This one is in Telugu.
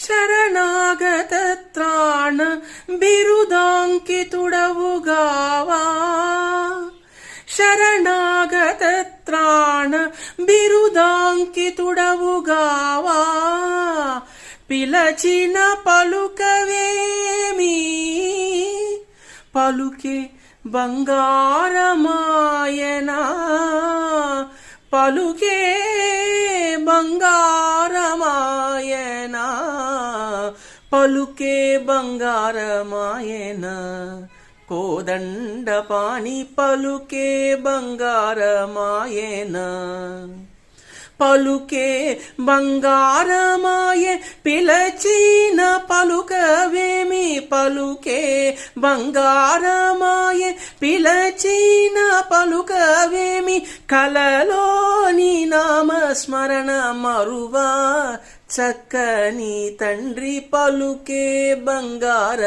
శరణాగత త్రాణ బిరుదాంకితుడవుగావా శరణాగత త్రాణ బిరుదాంకితుడవుగావా పిలచిన పలుకవేమి పలుకే బంగారమాయనా పలుకే బంగారమాయనా పలుకే బంగారమాయనా కోదండపాణి పలుకే బంగారమాయనా పలుకే బంగారమాయే పిలచిన పలుకవేమి పలుకే బంగారమాయే పిలచిన పలుకవేమి కలలోని నామస్మరణ మరువా చక్కని తండ్రి పలుకే బంగారమాయనా